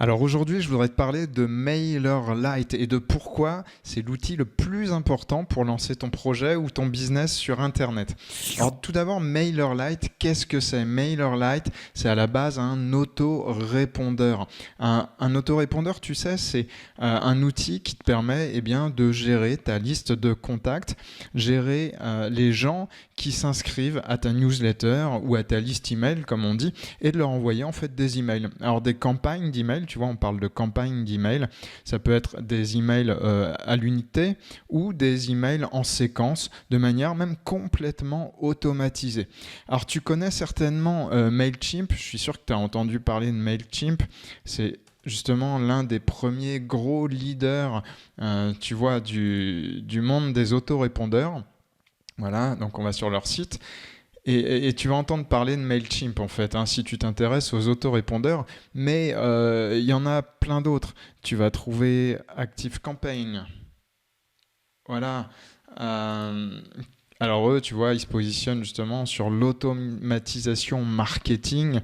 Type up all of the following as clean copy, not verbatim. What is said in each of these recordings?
Alors aujourd'hui, je voudrais te parler de MailerLite et de pourquoi c'est l'outil le plus important pour lancer ton projet ou ton business sur Internet. Alors tout d'abord, MailerLite, qu'est-ce que c'est? MailerLite, c'est à la base un autorépondeur. Un autorépondeur, tu sais, c'est un outil qui te permet de gérer ta liste de contacts, gérer les gens qui s'inscrivent à ta newsletter ou à ta liste email, comme on dit, et de leur envoyer en fait des emails. Alors des campagnes d'emails, tu vois, on parle de campagnes d'emails, ça peut être des emails à l'unité ou des emails en séquence, de manière même complètement automatisée. Alors tu connais certainement Mailchimp, je suis sûr que tu as entendu parler de Mailchimp, c'est justement l'un des premiers gros leaders, tu vois, du monde des autorépondeurs. Voilà, donc on va sur leur site. Et tu vas entendre parler de Mailchimp en fait, hein, si tu t'intéresses aux autorépondeurs, mais il y en a plein d'autres. Tu vas trouver ActiveCampaign. Voilà. Euh, alors eux, tu vois, ils se positionnent justement sur l'automatisation marketing.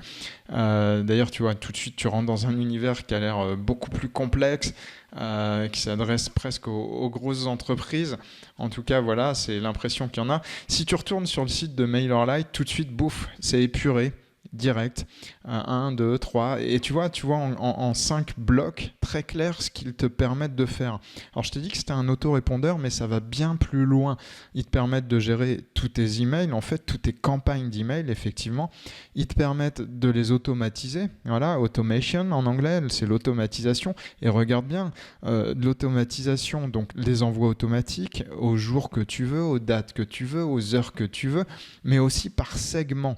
D'ailleurs, tu vois, tout de suite, tu rentres dans un univers qui a l'air beaucoup plus complexe, qui s'adresse presque aux grosses entreprises. En tout cas, voilà, c'est l'impression qu'il y en a. Si tu retournes sur le site de MailerLite, tout de suite, bouffe, c'est épuré. Direct, 1, 2, 3, et tu vois en 5 blocs très clairs ce qu'ils te permettent de faire. Alors je t'ai dit que c'était un autorépondeur, mais ça va bien plus loin. Ils te permettent de gérer tous tes emails, en fait, toutes tes campagnes d'emails, effectivement. Ils te permettent de les automatiser. Voilà, automation en anglais, c'est l'automatisation. Et regarde bien, de l'automatisation, donc les envois automatiques aux jours que tu veux, aux dates que tu veux, aux heures que tu veux, mais aussi par segment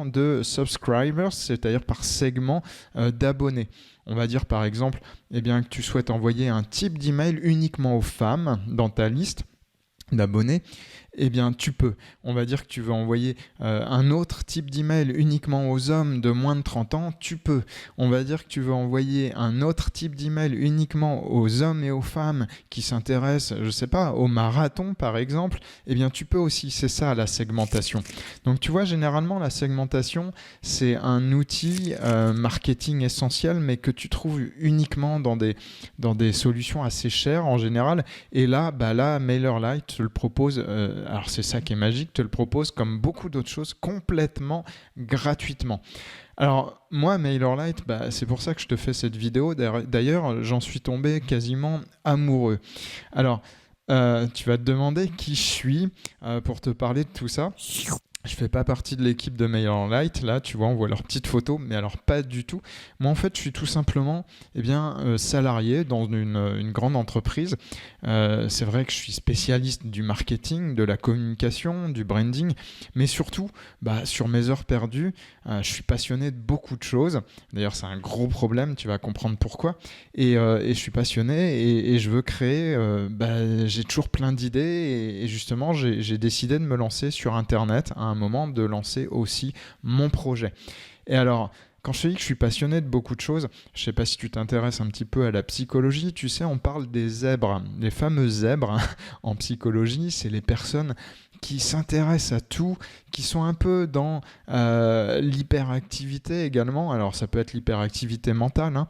de subscribers, c'est-à-dire par segment d'abonnés. On va dire par exemple que tu souhaites envoyer un type d'email uniquement aux femmes dans ta liste d'abonnés, tu peux. On va dire que tu veux envoyer un autre type d'email uniquement aux hommes de moins de 30 ans, tu peux. On va dire que tu veux envoyer un autre type d'email uniquement aux hommes et aux femmes qui s'intéressent, je sais pas, au marathon par exemple, tu peux aussi. C'est ça la segmentation. Donc tu vois, généralement la segmentation, c'est un outil marketing essentiel, mais que tu trouves uniquement dans des solutions assez chères en général. Et là, MailerLite te le propose, alors c'est ça qui est magique, te le propose comme beaucoup d'autres choses complètement gratuitement. Alors moi, MailerLite, c'est pour ça que je te fais cette vidéo. D'ailleurs, j'en suis tombé quasiment amoureux. Alors, tu vas te demander qui je suis pour te parler de tout ça. Je fais pas partie de l'équipe de MailerLite, là, tu vois, on voit leurs petites photos, mais alors pas du tout. Moi, en fait, je suis tout simplement salarié dans une grande entreprise. C'est vrai que je suis spécialiste du marketing, de la communication, du branding, mais surtout, sur mes heures perdues, je suis passionné de beaucoup de choses. D'ailleurs, c'est un gros problème, tu vas comprendre pourquoi. Et je suis passionné et je veux créer, j'ai toujours plein d'idées et justement, j'ai décidé de me lancer sur Internet à un moment, de lancer aussi mon projet. Et alors, quand je te dis que je suis passionné de beaucoup de choses, je ne sais pas si tu t'intéresses un petit peu à la psychologie, tu sais, on parle des zèbres. Les fameux zèbres en psychologie, c'est les personnes qui s'intéressent à tout, qui sont un peu dans l'hyperactivité également. Alors ça peut être l'hyperactivité mentale, hein.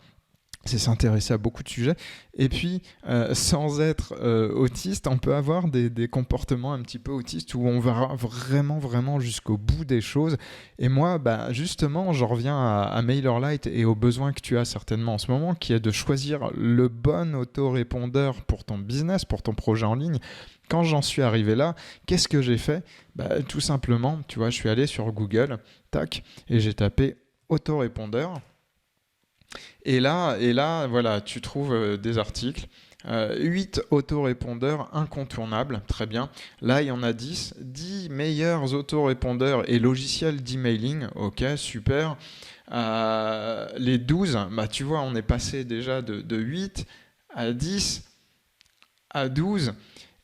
C'est s'intéresser à beaucoup de sujets. Et puis, sans être autiste, on peut avoir des comportements un petit peu autistes où on va vraiment, vraiment jusqu'au bout des choses. Et moi, justement, j'en reviens à MailerLite et aux besoins que tu as certainement en ce moment, qui est de choisir le bon autorépondeur pour ton business, pour ton projet en ligne. Quand j'en suis arrivé là, qu'est-ce que j'ai fait? Tout simplement, tu vois, je suis allé sur Google, tac, et j'ai tapé autorépondeur. Et là, voilà, tu trouves des articles. 8 autorépondeurs incontournables, très bien. Là, il y en a 10 meilleurs autorépondeurs et logiciels d'emailing. Ok, super. Les 12, tu vois, on est passé déjà de 8 à 10 à 12.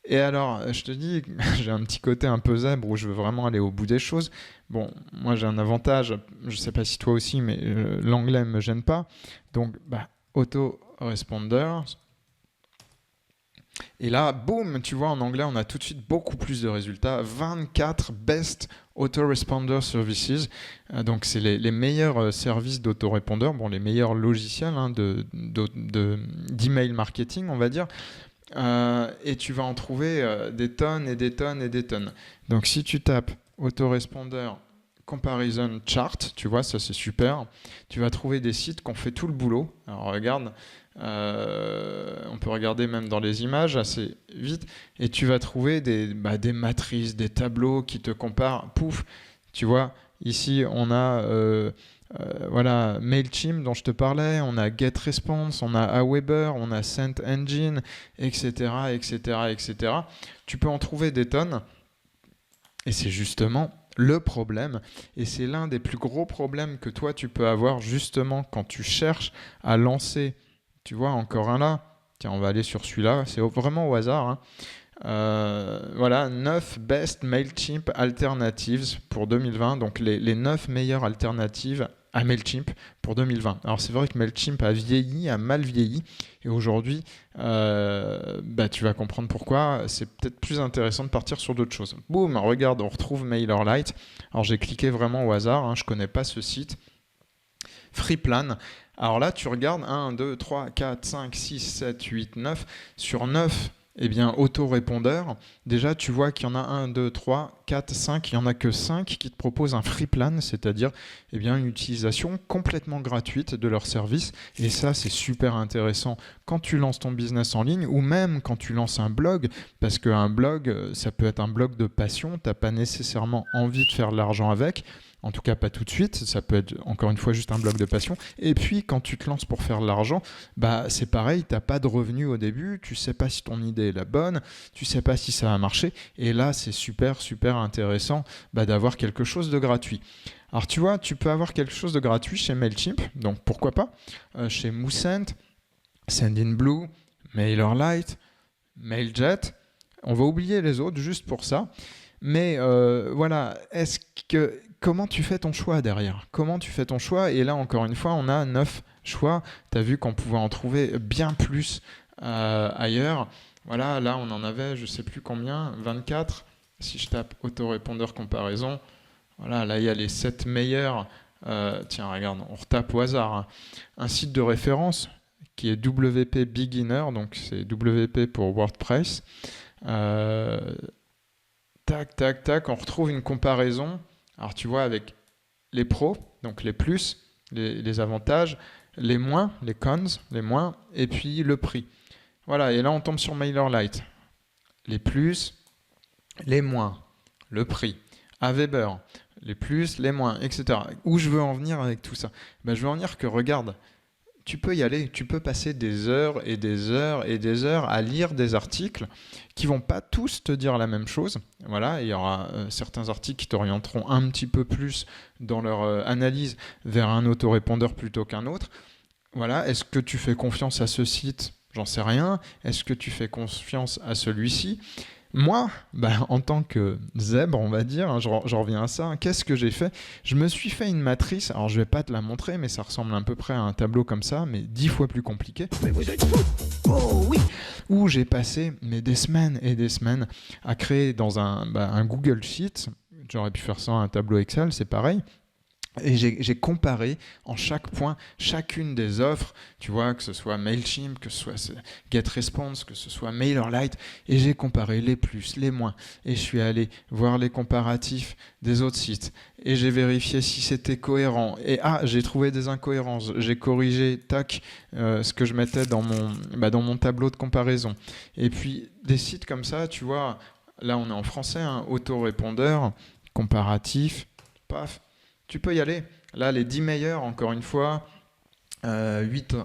Et alors, je te dis, j'ai un petit côté un peu zèbre où je veux vraiment aller au bout des choses. Bon, moi j'ai un avantage, je sais pas si toi aussi, mais l'anglais me gêne pas. Donc, autoresponder, Et là, boum, tu vois, en anglais, on a tout de suite beaucoup plus de résultats. 24 Best Autoresponder Services. Donc, c'est les meilleurs services d'autorépondeur, bon, les meilleurs logiciels hein, d'email marketing, on va dire. Et tu vas en trouver des tonnes et des tonnes et des tonnes. Donc, si tu tapes autoresponder comparison chart, tu vois, ça c'est super. Tu vas trouver des sites qui ont fait tout le boulot. Alors, regarde. On peut regarder même dans les images assez vite et tu vas trouver des matrices, des tableaux qui te comparent. Pouf, tu vois, ici on a voilà, Mailchimp dont je te parlais, on a GetResponse, on a Aweber, on a SendEngine, etc., etc., etc. Tu peux en trouver des tonnes et c'est justement le problème, et c'est l'un des plus gros problèmes que toi tu peux avoir justement quand tu cherches à lancer. Tu vois, encore un là. Tiens, on va aller sur celui-là. C'est vraiment au hasard. Hein. Voilà, 9 Best Mailchimp Alternatives pour 2020. Donc, les 9 meilleures alternatives à Mailchimp pour 2020. Alors, c'est vrai que Mailchimp a vieilli, a mal vieilli. Et aujourd'hui, tu vas comprendre pourquoi. C'est peut-être plus intéressant de partir sur d'autres choses. Boum, regarde, on retrouve MailerLite. Alors, j'ai cliqué vraiment au hasard. Hein, je ne connais pas ce site. Freeplan. Alors là, tu regardes 1, 2, 3, 4, 5, 6, 7, 8, 9. Sur 9, eh bien, autorépondeurs. Déjà, tu vois qu'il y en a 1, 2, 3, 4, 5. Il n'y en a que 5 qui te proposent un free plan, c'est-à-dire eh bien, une utilisation complètement gratuite de leur service. Et ça, c'est super intéressant quand tu lances ton business en ligne ou même quand tu lances un blog. Parce qu'un blog, ça peut être un blog de passion. Tu n'as pas nécessairement envie de faire de l'argent avec. En tout cas, pas tout de suite. Ça peut être, encore une fois, juste un blog de passion. Et puis, quand tu te lances pour faire de l'argent, c'est pareil, tu n'as pas de revenus au début. Tu ne sais pas si ton idée est la bonne. Tu ne sais pas si ça va marcher. Et là, c'est super, super intéressant d'avoir quelque chose de gratuit. Alors, tu vois, tu peux avoir quelque chose de gratuit chez Mailchimp. Donc, pourquoi pas chez Moosent, Sendinblue, MailerLite, Mailjet. On va oublier les autres juste pour ça. Mais voilà, comment tu fais ton choix derrière? Comment tu fais ton choix? Et là, encore une fois, on a 9 choix. Tu as vu qu'on pouvait en trouver bien plus ailleurs. Voilà, là, on en avait, je ne sais plus combien, 24. Si je tape autorépondeur comparaison, voilà, là, il y a les 7 meilleurs. Tiens, regarde, on retape au hasard. Hein. Un site de référence qui est WP Beginner, donc c'est WP pour WordPress. Tac, tac, tac, on retrouve une comparaison. Alors tu vois avec les pros, donc les plus, les avantages, les moins, les cons, les moins, et puis le prix. Voilà, et là on tombe sur MailerLite. Les plus, les moins, le prix. Aweber, les plus, les moins, etc. Où je veux en venir avec tout ça? Je veux en venir que regarde, tu peux y aller, tu peux passer des heures et des heures et des heures à lire des articles qui vont pas tous te dire la même chose. Voilà, il y aura certains articles qui t'orienteront un petit peu plus dans leur analyse vers un autorépondeur plutôt qu'un autre. Voilà, est-ce que tu fais confiance à ce site? J'en sais rien. Est-ce que tu fais confiance à celui-ci? Moi, en tant que zèbre, on va dire, hein, j'en reviens à ça, hein, qu'est-ce que j'ai fait? Je me suis fait une matrice, alors je vais pas te la montrer, mais ça ressemble à peu près à un tableau comme ça, mais 10 fois plus compliqué. Mais vous êtes fous! Oh oui! Où j'ai passé des semaines et des semaines à créer dans un Google Sheet, j'aurais pu faire ça un tableau Excel, c'est pareil. Et j'ai comparé en chaque point chacune des offres, tu vois, que ce soit Mailchimp, que ce soit GetResponse, que ce soit MailerLite, et j'ai comparé les plus, les moins, et je suis allé voir les comparatifs des autres sites, et j'ai vérifié si c'était cohérent, et j'ai trouvé des incohérences, j'ai corrigé, ce que je mettais dans mon tableau de comparaison. Et puis des sites comme ça, tu vois, là on est en français, hein, autorépondeur, comparatif, paf. Tu peux y aller. Là, les 10 meilleurs, encore une fois, 8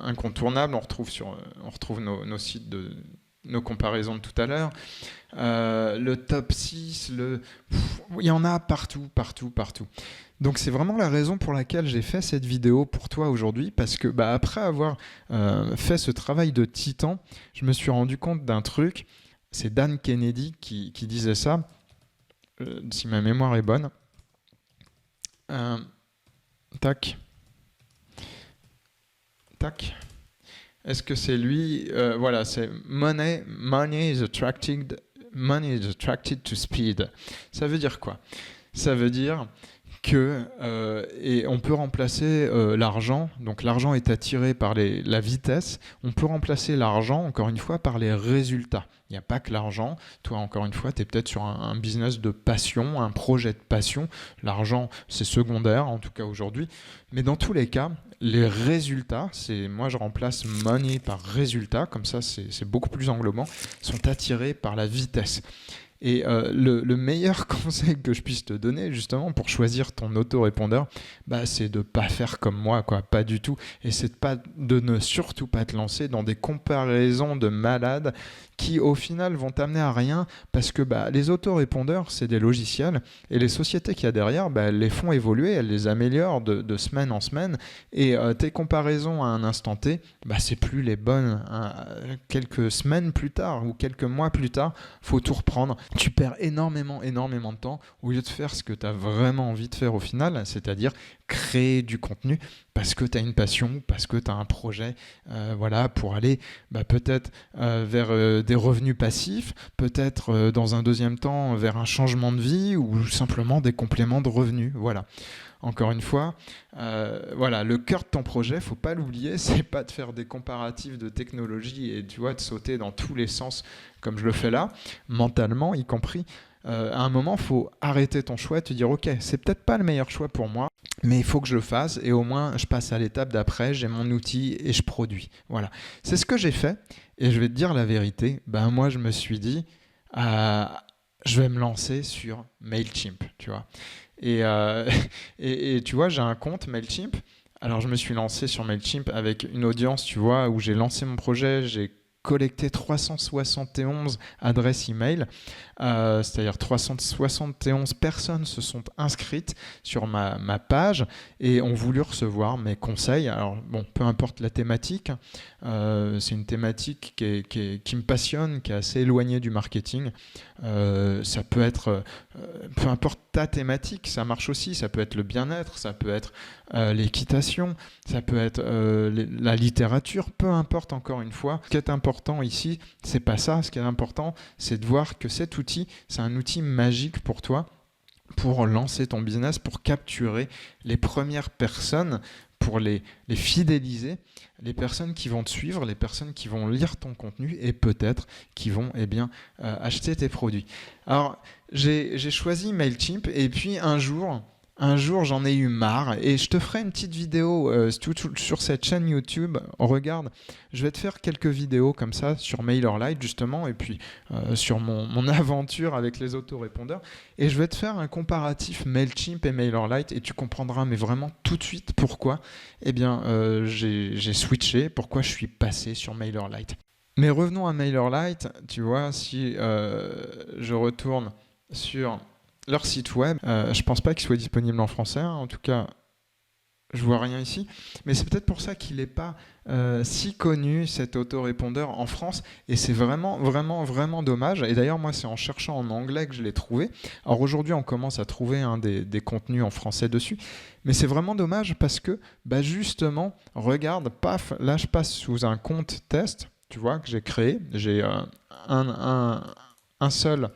incontournables. On retrouve nos sites nos comparaisons de tout à l'heure. Le top 6, il y en a partout, partout, partout. Donc c'est vraiment la raison pour laquelle j'ai fait cette vidéo pour toi aujourd'hui, parce que après avoir fait ce travail de titan, je me suis rendu compte d'un truc. C'est Dan Kennedy qui disait ça, si ma mémoire est bonne. Tac. Tac. Est-ce que c'est lui? Voilà, c'est money is attracted to speed. Ça veut dire quoi? Ça veut dire que et on peut remplacer l'argent, donc l'argent est attiré par la vitesse, on peut remplacer l'argent encore une fois par les résultats. Il n'y a pas que l'argent, toi encore une fois tu es peut-être sur un business de passion, un projet de passion, l'argent c'est secondaire en tout cas aujourd'hui, mais dans tous les cas les résultats, moi je remplace money par résultat, comme ça c'est beaucoup plus englobant, sont attirés par la vitesse. Et le meilleur conseil que je puisse te donner, justement, pour choisir ton autorépondeur, bah, c'est de ne pas faire comme moi, quoi, pas du tout. Et c'est de ne surtout pas te lancer dans des comparaisons de malades qui, au final, vont t'amener à rien parce que bah, les autorépondeurs, c'est des logiciels et les sociétés qu'il y a derrière, bah, elles les font évoluer, elles les améliorent de semaine en semaine. Et tes comparaisons à un instant T, bah, c'est plus les bonnes. Hein. Quelques semaines plus tard ou quelques mois plus tard, faut tout reprendre. Tu perds énormément de temps au lieu de faire ce que tu as vraiment envie de faire au final, c'est-à-dire créer du contenu parce que tu as une passion, parce que tu as un projet voilà, pour aller bah, peut-être vers des revenus passifs, peut-être dans un deuxième temps vers un changement de vie ou simplement des compléments de revenus. Voilà. Encore une fois, voilà, le cœur de ton projet, faut pas l'oublier, c'est pas de faire des comparatifs de technologie et tu vois de sauter dans tous les sens comme je le fais là, mentalement y compris. À un moment, il faut arrêter ton choix et te dire ok, c'est peut-être pas le meilleur choix pour moi, mais il faut que je le fasse et au moins je passe à l'étape d'après, j'ai mon outil et je produis. Voilà, c'est ce que j'ai fait et je vais te dire la vérité. Ben moi, je me suis dit, je vais me lancer sur Mailchimp, tu vois. Et, et tu vois, j'ai un compte Mailchimp. Alors, je me suis lancé sur Mailchimp avec une audience, tu vois, où j'ai lancé mon projet, j'ai collecté 371 adresses email, c'est-à-dire 371 personnes se sont inscrites sur ma page et ont voulu recevoir mes conseils. Alors bon, peu importe la thématique, c'est une thématique qui me passionne, qui est assez éloignée du marketing. Ça peut être, peu importe ta thématique, ça marche aussi. Ça peut être le bien-être, ça peut être l'équitation, ça peut être la littérature, peu importe encore une fois. Ce qui est important ici, c'est pas ça. Ce qui est important, c'est de voir que cet outil, c'est un outil magique pour toi, pour lancer ton business, pour capturer les premières personnes, pour les fidéliser, les personnes qui vont te suivre, les personnes qui vont lire ton contenu et peut-être qui vont acheter tes produits. Alors, j'ai choisi Mailchimp et puis un jour, j'en ai eu marre et je te ferai une petite vidéo sur cette chaîne YouTube. Regarde, je vais te faire quelques vidéos comme ça sur MailerLite justement et puis sur mon aventure avec les autorépondeurs. Et je vais te faire un comparatif Mailchimp et MailerLite et tu comprendras mais vraiment tout de suite pourquoi j'ai switché, pourquoi je suis passé sur MailerLite. Mais revenons à MailerLite, tu vois, si je retourne sur leur site web, je pense pas qu'il soit disponible en français, hein. En tout cas, je vois rien ici. Mais c'est peut-être pour ça qu'il n'est pas si connu, cet autorépondeur en France. Et c'est vraiment dommage. Et d'ailleurs, moi, c'est en cherchant en anglais que je l'ai trouvé. Alors aujourd'hui, on commence à trouver des contenus en français dessus. Mais c'est vraiment dommage parce que, bah, justement, regarde, paf, là, je passe sous un compte test, tu vois, que j'ai créé. J'ai un seul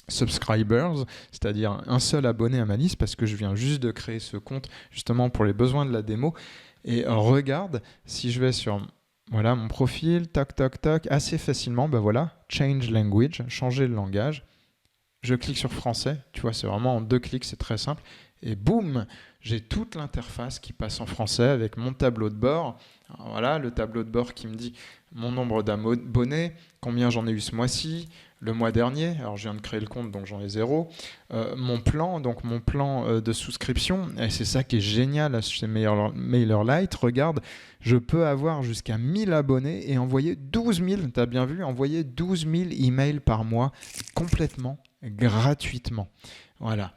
subscribers, c'est-à-dire un seul abonné à ma liste parce que je viens juste de créer ce compte justement pour les besoins de la démo. Et regarde, si je vais sur voilà, mon profil, tac, assez facilement, ben voilà, change language, changer le langage. Je clique sur français, tu vois, c'est vraiment en 2 clics, c'est très simple. Et boum, j'ai toute l'interface qui passe en français avec mon tableau de bord. Alors voilà, le tableau de bord qui me dit mon nombre d'abonnés, combien j'en ai eu ce mois-ci, le mois dernier, alors je viens de créer le compte donc j'en ai 0, mon plan de souscription, et c'est ça qui est génial chez MailerLite, regarde, je peux avoir jusqu'à 1000 abonnés et envoyer 12 000, tu as bien vu, envoyer 12 000 emails par mois complètement gratuitement. Voilà.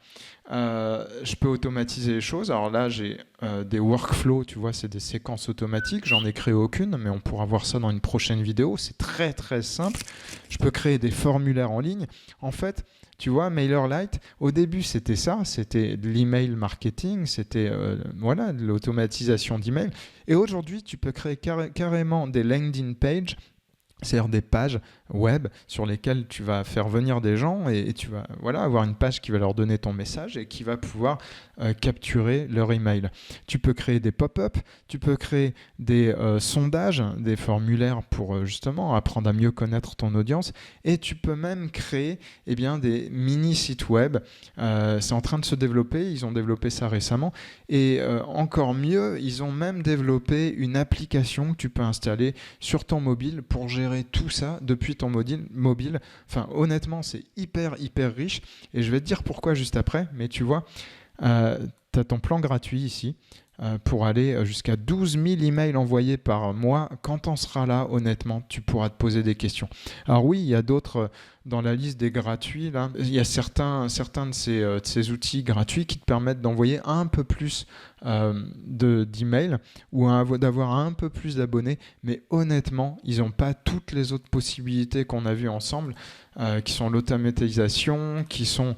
Je peux automatiser les choses. Alors là, j'ai des workflows, tu vois, c'est des séquences automatiques. J'en ai créé aucune, mais on pourra voir ça dans une prochaine vidéo. C'est très très simple. Je peux créer des formulaires en ligne. En fait, tu vois, MailerLite, au début, c'était ça. C'était de l'email marketing, c'était voilà, de l'automatisation d'email. Et aujourd'hui, tu peux créer carrément des landing pages, c'est-à-dire des pages web sur lesquelles tu vas faire venir des gens et tu vas voilà, avoir une page qui va leur donner ton message et qui va pouvoir capturer leur email. Tu peux créer des pop-up, tu peux créer des sondages, des formulaires pour justement apprendre à mieux connaître ton audience et tu peux même créer eh bien, des mini-sites web. C'est en train de se développer, ils ont développé ça récemment et encore mieux, ils ont même développé une application que tu peux installer sur ton mobile pour gérer tout ça depuis ton mobile. Enfin, honnêtement, c'est hyper riche. Et je vais te dire pourquoi juste après. Mais tu vois, tu as ton plan gratuit ici pour aller jusqu'à 12 000 emails envoyés par mois. Quand on sera là, honnêtement, tu pourras te poser des questions. Alors oui, il y a d'autres dans la liste des gratuits. Là, il y a certains de ces outils gratuits qui te permettent d'envoyer un peu plus d'emails ou d'avoir un peu plus d'abonnés. Mais honnêtement, ils n'ont pas toutes les autres possibilités qu'on a vues ensemble, qui sont l'automatisation, qui sont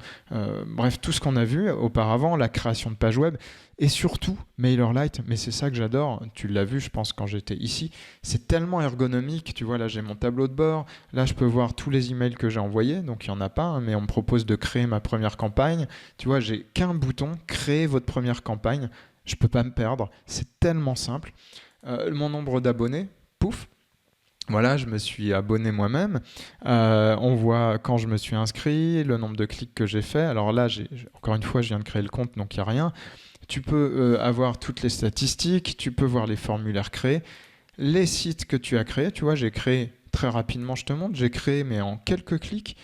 bref, tout ce qu'on a vu auparavant, la création de pages web. Et surtout, MailerLite, mais c'est ça que j'adore, tu l'as vu je pense quand j'étais ici, c'est tellement ergonomique, tu vois là j'ai mon tableau de bord, là je peux voir tous les emails que j'ai envoyés, donc il n'y en a pas, hein, mais on me propose de créer ma première campagne, tu vois j'ai qu'un bouton, créer votre première campagne, je ne peux pas me perdre, c'est tellement simple. Mon nombre d'abonnés, pouf, voilà, je me suis abonné moi-même. On voit quand je me suis inscrit, le nombre de clics que j'ai fait. Alors là, encore une fois, je viens de créer le compte, donc il n'y a rien. Tu peux avoir toutes les statistiques, tu peux voir les formulaires créés, les sites que tu as créés. Tu vois, j'ai créé très rapidement, je te montre, j'ai créé, mais en quelques clics,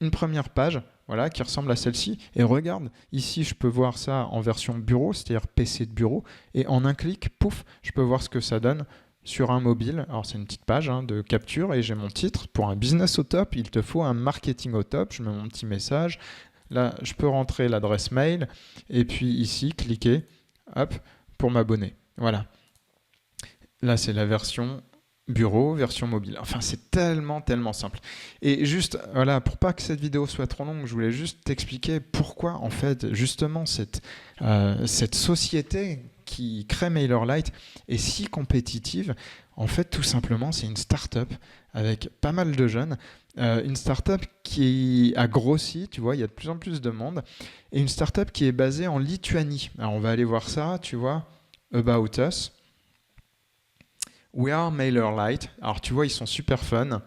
une première page voilà, qui ressemble à celle-ci. Et regarde, ici, je peux voir ça en version bureau, c'est-à-dire PC de bureau. Et en un clic, pouf, je peux voir ce que ça donne sur un mobile. Alors c'est une petite page de capture et j'ai mon titre. Pour un business au top, il te faut un marketing au top. Je mets mon petit message. Là, je peux rentrer l'adresse mail et puis ici, cliquer hop, pour m'abonner. Voilà. Là, c'est la version bureau, version mobile. Enfin, c'est tellement simple. Et juste, voilà, pour pas que cette vidéo soit trop longue, je voulais juste t'expliquer pourquoi, en fait, justement, cette société qui crée MailerLite est si compétitive. En fait, tout simplement, c'est une start-up avec pas mal de jeunes. Une start-up qui a grossi, tu vois, il y a de plus en plus de monde. Et une start-up qui est basée en Lituanie. Alors, on va aller voir ça, tu vois, About Us. We are MailerLite. Alors, tu vois, ils sont super fun.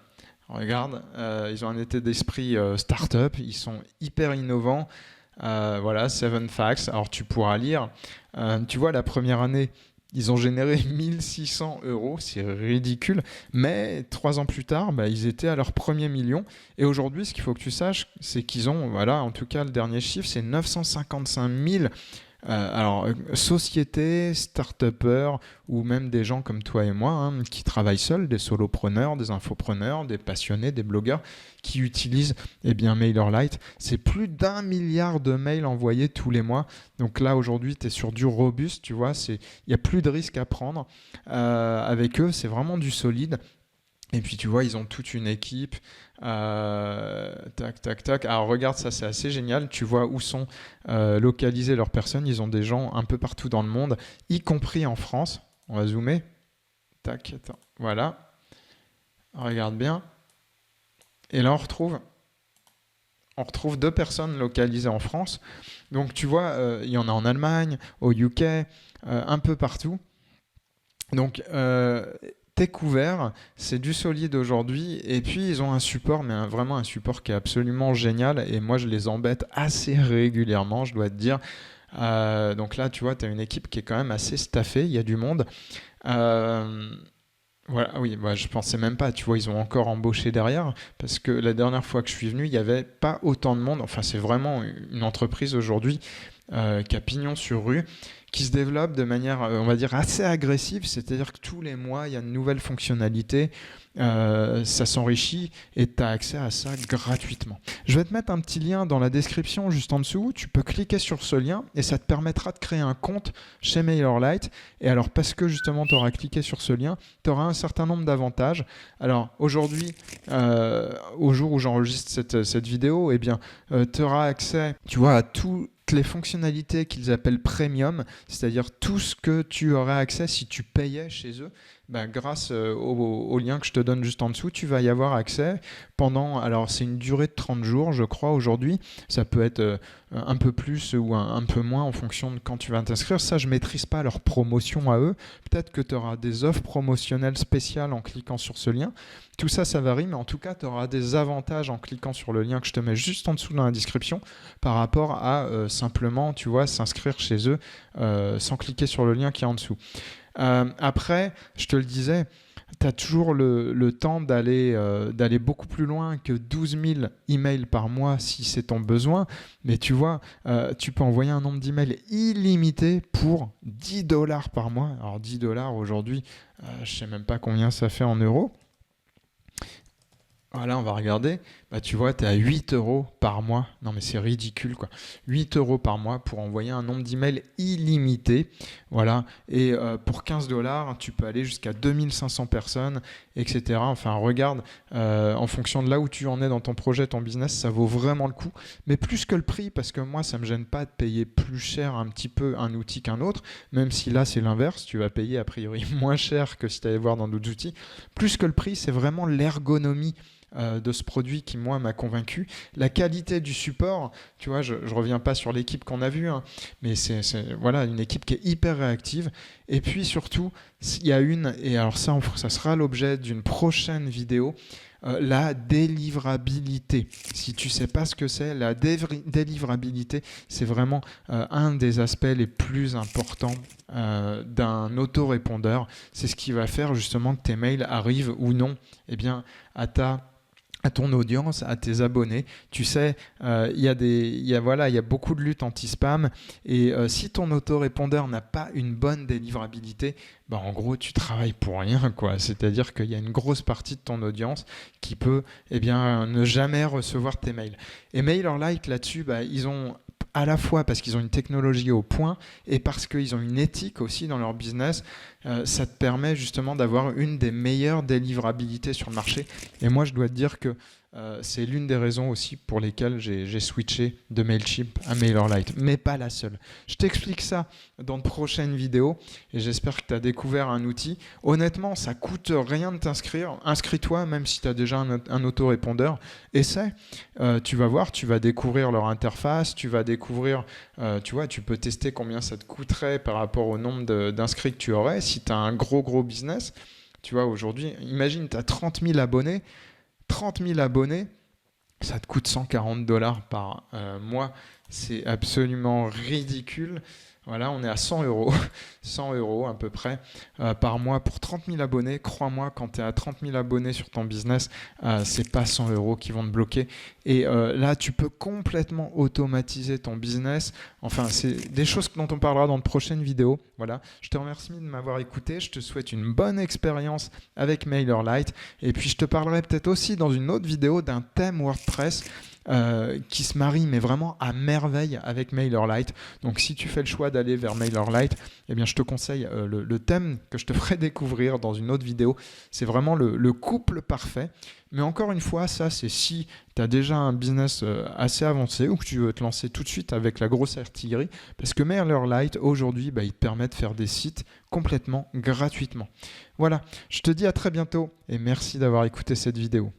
Regarde, ils ont un état d'esprit start-up. Ils sont hyper innovants. Voilà, 7 facts. Alors, tu pourras lire. Tu vois, la première année, ils ont généré 1 600 €, c'est ridicule. Mais 3 ans plus tard, ils étaient à leur premier million. Et aujourd'hui, ce qu'il faut que tu saches, c'est qu'ils ont, voilà, en tout cas, le dernier chiffre, c'est 955 000 sociétés, start-upers ou même des gens comme toi et moi qui travaillent seuls, des solopreneurs, des infopreneurs, des passionnés, des blogueurs qui utilisent MailerLite. C'est plus d'1 milliard de mails envoyés tous les mois. Donc là, aujourd'hui, tu es sur du robuste, tu vois, il n'y a plus de risque à prendre. Avec eux, c'est vraiment du solide. Et puis tu vois, ils ont toute une équipe. Tac. Alors regarde, ça c'est assez génial. Tu vois où sont localisées leurs personnes. Ils ont des gens un peu partout dans le monde, y compris en France. On va zoomer. Tac, attends. Voilà. Regarde bien. Et là, on retrouve 2 personnes localisées en France. Donc tu vois, il y en a en Allemagne, au UK, un peu partout. Donc t'es couvert, c'est du solide aujourd'hui, et puis ils ont un support, mais vraiment un support qui est absolument génial, et moi je les embête assez régulièrement, je dois te dire. Donc là, tu vois, tu as une équipe qui est quand même assez staffée, il y a du monde. Voilà, oui, je pensais même pas, tu vois, ils ont encore embauché derrière, parce que la dernière fois que je suis venu, il n'y avait pas autant de monde, enfin c'est vraiment une entreprise aujourd'hui qui a pignon sur rue, qui se développe de manière, on va dire, assez agressive, c'est-à-dire que tous les mois, il y a une nouvelle fonctionnalité, ça s'enrichit et tu as accès à ça gratuitement. Je vais te mettre un petit lien dans la description juste en dessous, tu peux cliquer sur ce lien et ça te permettra de créer un compte chez MailerLite. Et alors parce que justement tu auras cliqué sur ce lien, tu auras un certain nombre d'avantages. Alors aujourd'hui, au jour où j'enregistre cette vidéo, eh bien tu auras accès, tu vois, à toutes les fonctionnalités qu'ils appellent premium, c'est-à-dire tout ce que tu aurais accès si tu payais chez eux. Ben, grâce au lien que je te donne juste en dessous, tu vas y avoir accès pendant, alors c'est une durée de 30 jours je crois aujourd'hui, ça peut être un peu plus ou un peu moins en fonction de quand tu vas t'inscrire, ça je ne maîtrise pas leur promotion à eux, peut-être que tu auras des offres promotionnelles spéciales en cliquant sur ce lien, tout ça ça varie, mais en tout cas tu auras des avantages en cliquant sur le lien que je te mets juste en dessous dans la description par rapport à simplement, tu vois, s'inscrire chez eux sans cliquer sur le lien qui est en dessous. Après, je te le disais, tu as toujours le temps d'aller beaucoup plus loin que 12 000 emails par mois si c'est ton besoin. Mais tu vois, tu peux envoyer un nombre d'emails illimité pour $10 par mois. Alors $10 aujourd'hui, je ne sais même pas combien ça fait en euros. Voilà, on va regarder. Bah, tu vois, tu es à 8 € par mois. Non, mais c'est ridicule, quoi. 8 € par mois pour envoyer un nombre d'emails illimité. Voilà. Et pour $15, tu peux aller jusqu'à 2500 personnes, etc. Enfin, regarde, en fonction de là où tu en es dans ton projet, ton business, ça vaut vraiment le coup. Mais plus que le prix, parce que moi, ça ne me gêne pas de payer plus cher un petit peu un outil qu'un autre, même si là, c'est l'inverse. Tu vas payer a priori moins cher que si tu allais voir dans d'autres outils. Plus que le prix, c'est vraiment l'ergonomie de ce produit qui, moi, m'a convaincu. La qualité du support, tu vois, je ne reviens pas sur l'équipe qu'on a vue, hein, mais c'est voilà, une équipe qui est hyper réactive. Et puis surtout, il y a et alors ça sera l'objet d'une prochaine vidéo, la délivrabilité. Si tu ne sais pas ce que c'est, la délivrabilité, c'est vraiment un des aspects les plus importants d'un autorépondeur. C'est ce qui va faire justement que tes mails arrivent ou non, eh bien, à ton audience, à tes abonnés. Tu sais, il y a beaucoup de luttes anti-spam et si ton autorépondeur n'a pas une bonne délivrabilité, bah, en gros, tu travailles pour rien, quoi. C'est-à-dire qu'il y a une grosse partie de ton audience qui peut ne jamais recevoir tes mails. Et MailerLite, là-dessus, bah, ils ont à la fois parce qu'ils ont une technologie au point et parce qu'ils ont une éthique aussi dans leur business, ça te permet justement d'avoir une des meilleures délivrabilités sur le marché. Et moi, je dois te dire que c'est l'une des raisons aussi pour lesquelles j'ai switché de Mailchimp à MailerLite, mais pas la seule. Je t'explique ça dans de prochaines vidéos et j'espère que tu as découvert un outil. Honnêtement, ça coûte rien de t'inscrire. Inscris-toi, même si tu as déjà un autorépondeur. Essaie, tu vas voir, tu vas découvrir leur interface, tu vas découvrir, tu vois, tu peux tester combien ça te coûterait par rapport au nombre d'inscrits que tu aurais. Si tu as un gros business, tu vois, aujourd'hui, imagine, tu as 30 000 abonnés. 30 000 abonnés, ça te coûte $140 par mois. C'est absolument ridicule. Voilà, on est à 100 €, 100 € à peu près par mois pour 30 000 abonnés. Crois-moi, quand tu es à 30 000 abonnés sur ton business, c'est pas 100 € qui vont te bloquer. Et là, tu peux complètement automatiser ton business. Enfin, c'est des choses dont on parlera dans de prochaines vidéos. Voilà, je te remercie de m'avoir écouté. Je te souhaite une bonne expérience avec MailerLite. Et puis, je te parlerai peut-être aussi dans une autre vidéo d'un thème WordPress qui se marie mais vraiment à merveille avec MailerLite. Donc si tu fais le choix d'aller vers MailerLite, eh bien je te conseille le thème que je te ferai découvrir dans une autre vidéo. C'est vraiment le couple parfait. Mais encore une fois, ça c'est si tu as déjà un business assez avancé ou que tu veux te lancer tout de suite avec la grosse artillerie, parce que MailerLite aujourd'hui, bah, il te permet de faire des sites complètement gratuitement. Voilà, je te dis à très bientôt et merci d'avoir écouté cette vidéo.